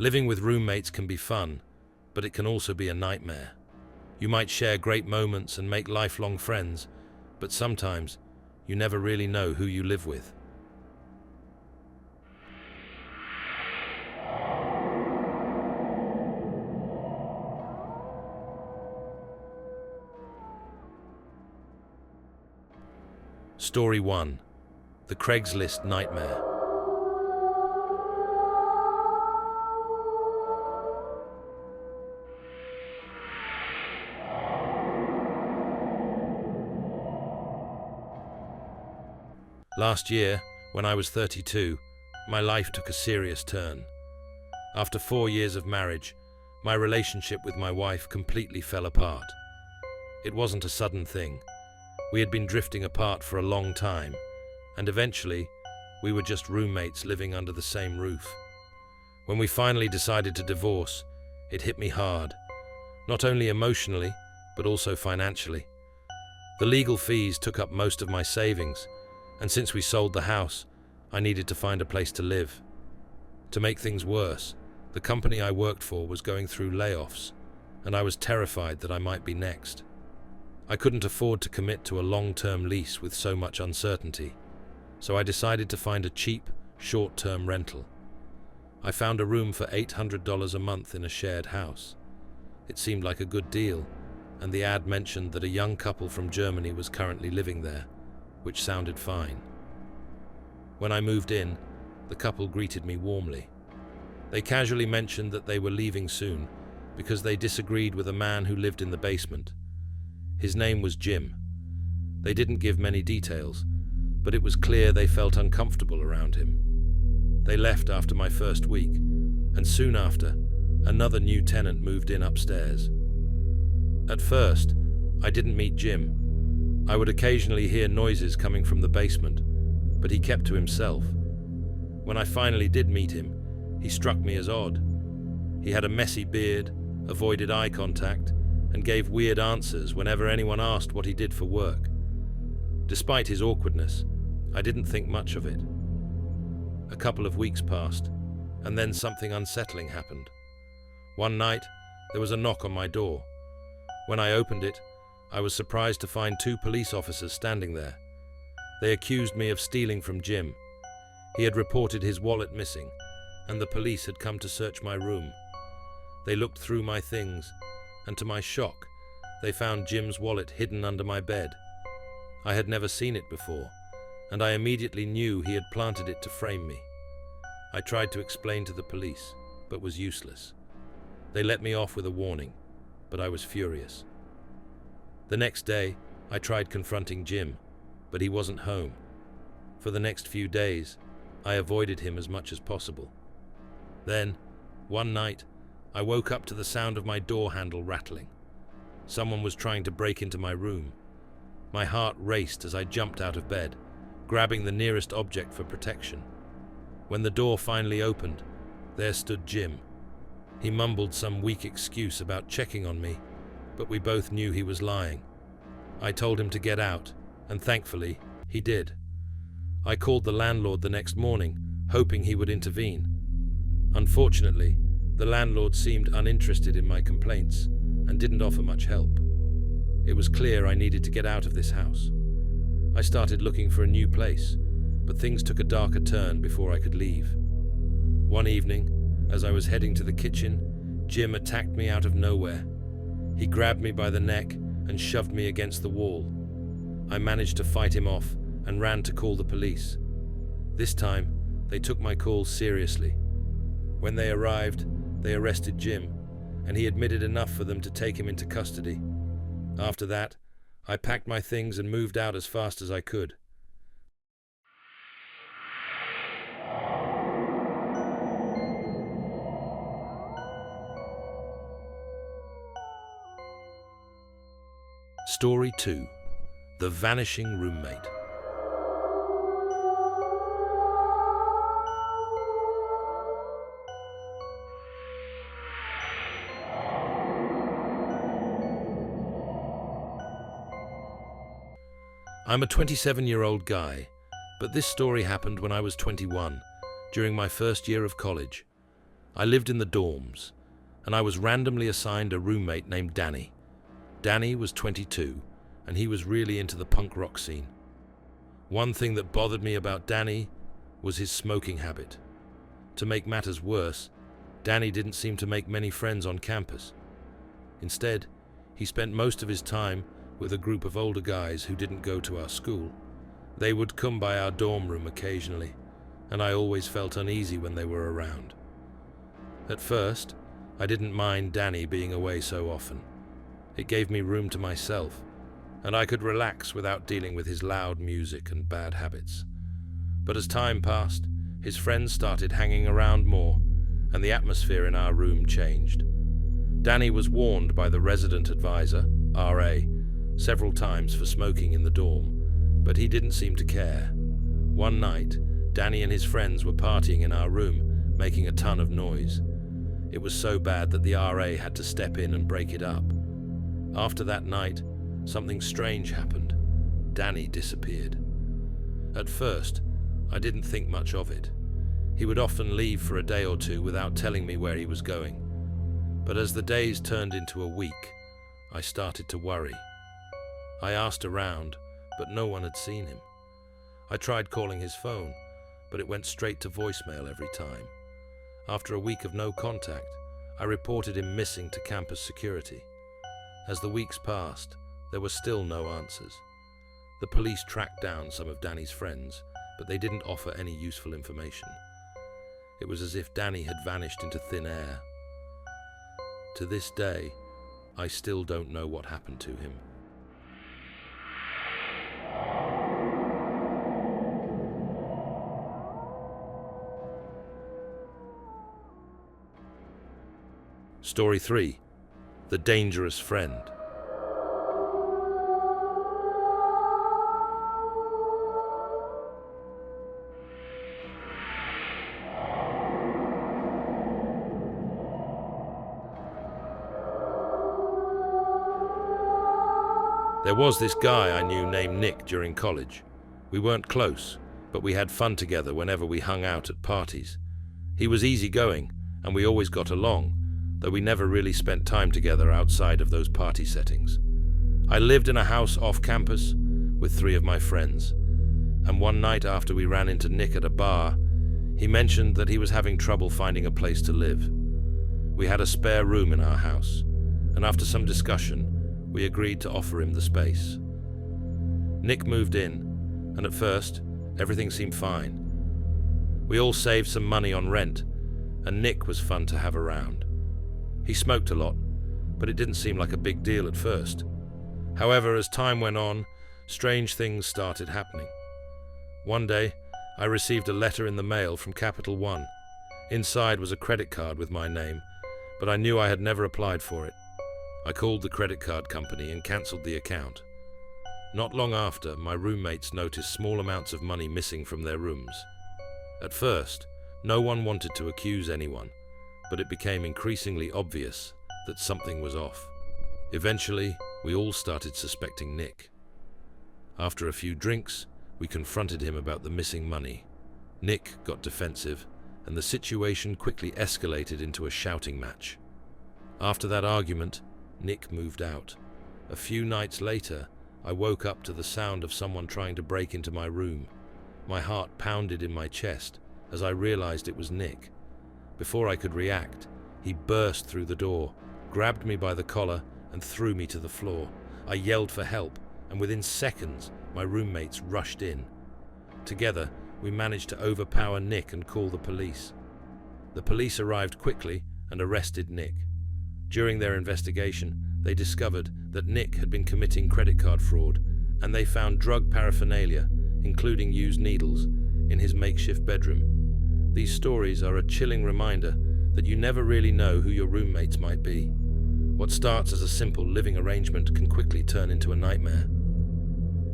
Living with roommates can be fun, but it can also be a nightmare. You might share great moments and make lifelong friends, but sometimes you never really know who you live with. Story 1. The Craigslist Nightmare. Last year, when I was 32, my life took a serious turn. After 4 years of marriage, my relationship with my wife completely fell apart. It wasn't a sudden thing. We had been drifting apart for a long time, and eventually, we were just roommates living under the same roof. When we finally decided to divorce, it hit me hard, not only emotionally, but also financially. The legal fees took up most of my savings, and since we sold the house, I needed to find a place to live. To make things worse, the company I worked for was going through layoffs, and I was terrified that I might be next. I couldn't afford to commit to a long-term lease with so much uncertainty, so I decided to find a cheap, short-term rental. I found a room for $800 a month in a shared house. It seemed like a good deal, and the ad mentioned that a young couple from Germany was currently living there, which sounded fine. When I moved in, the couple greeted me warmly. They casually mentioned that they were leaving soon because they disagreed with a man who lived in the basement. His name was Jim. They didn't give many details, but it was clear they felt uncomfortable around him. They left after my first week, and soon after, another new tenant moved in upstairs. At first, I didn't meet Jim. I would occasionally hear noises coming from the basement, but he kept to himself. When I finally did meet him, he struck me as odd. He had a messy beard, avoided eye contact, and gave weird answers whenever anyone asked what he did for work. Despite his awkwardness, I didn't think much of it. A couple of weeks passed, and then something unsettling happened. One night, there was a knock on my door. When I opened it, I was surprised to find 2 police officers standing there. They accused me of stealing from Jim. He had reported his wallet missing, and the police had come to search my room. They looked through my things, and to my shock, they found Jim's wallet hidden under my bed. I had never seen it before, and I immediately knew he had planted it to frame me. I tried to explain to the police, but was useless. They let me off with a warning, but I was furious. The next day, I tried confronting Jim, but he wasn't home. For the next few days, I avoided him as much as possible. Then, one night, I woke up to the sound of my door handle rattling. Someone was trying to break into my room. My heart raced as I jumped out of bed, grabbing the nearest object for protection. When the door finally opened, there stood Jim. He mumbled some weak excuse about checking on me, but we both knew he was lying. I told him to get out, and thankfully, he did. I called the landlord the next morning, hoping he would intervene. Unfortunately, the landlord seemed uninterested in my complaints and didn't offer much help. It was clear I needed to get out of this house. I started looking for a new place, but things took a darker turn before I could leave. One evening, as I was heading to the kitchen, Jim attacked me out of nowhere. He grabbed me by the neck and shoved me against the wall. I managed to fight him off and ran to call the police. This time, they took my call seriously. When they arrived, they arrested Jim, and he admitted enough for them to take him into custody. After that, I packed my things and moved out as fast as I could. Story 2. The Vanishing Roommate. I'm a 27-year-old guy, but this story happened when I was 21, during my first year of college. I lived in the dorms, and I was randomly assigned a roommate named Danny. Danny was 22, and he was really into the punk rock scene. One thing that bothered me about Danny was his smoking habit. To make matters worse, Danny didn't seem to make many friends on campus. Instead, he spent most of his time with a group of older guys who didn't go to our school. They would come by our dorm room occasionally, and I always felt uneasy when they were around. At first, I didn't mind Danny being away so often. It gave me room to myself, and I could relax without dealing with his loud music and bad habits. But as time passed, his friends started hanging around more, and the atmosphere in our room changed. Danny was warned by the resident advisor, RA, several times for smoking in the dorm, but he didn't seem to care. One night, Danny and his friends were partying in our room, making a ton of noise. It was so bad that the RA had to step in and break it up. After that night, something strange happened. Danny disappeared. At first, I didn't think much of it. He would often leave for a day or two without telling me where he was going. But as the days turned into a week, I started to worry. I asked around, but no one had seen him. I tried calling his phone, but it went straight to voicemail every time. After a week of no contact, I reported him missing to campus security. As the weeks passed, there were still no answers. The police tracked down some of Danny's friends, but they didn't offer any useful information. It was as if Danny had vanished into thin air. To this day, I still don't know what happened to him. Story 3. The Dangerous Friend. There was this guy I knew named Nick during college. We weren't close, but we had fun together whenever we hung out at parties. He was easygoing, and we always got along, though we never really spent time together outside of those party settings. I lived in a house off campus with 3 of my friends, and one night after we ran into Nick at a bar, he mentioned that he was having trouble finding a place to live. We had a spare room in our house, and after some discussion, we agreed to offer him the space. Nick moved in, and at first, everything seemed fine. We all saved some money on rent, and Nick was fun to have around. He smoked a lot, but it didn't seem like a big deal at first. However, as time went on, strange things started happening. One day, I received a letter in the mail from Capital One. Inside was a credit card with my name, but I knew I had never applied for it. I called the credit card company and cancelled the account. Not long after, my roommates noticed small amounts of money missing from their rooms. At first, no one wanted to accuse anyone, but it became increasingly obvious that something was off. Eventually, we all started suspecting Nick. After a few drinks, we confronted him about the missing money. Nick got defensive, and the situation quickly escalated into a shouting match. After that argument, Nick moved out. A few nights later, I woke up to the sound of someone trying to break into my room. My heart pounded in my chest as I realized it was Nick. Before I could react, he burst through the door, grabbed me by the collar, and threw me to the floor. I yelled for help, and within seconds, my roommates rushed in. Together, we managed to overpower Nick and call the police. The police arrived quickly and arrested Nick. During their investigation, they discovered that Nick had been committing credit card fraud, and they found drug paraphernalia, including used needles, in his makeshift bedroom. These stories are a chilling reminder that you never really know who your roommates might be. What starts as a simple living arrangement can quickly turn into a nightmare.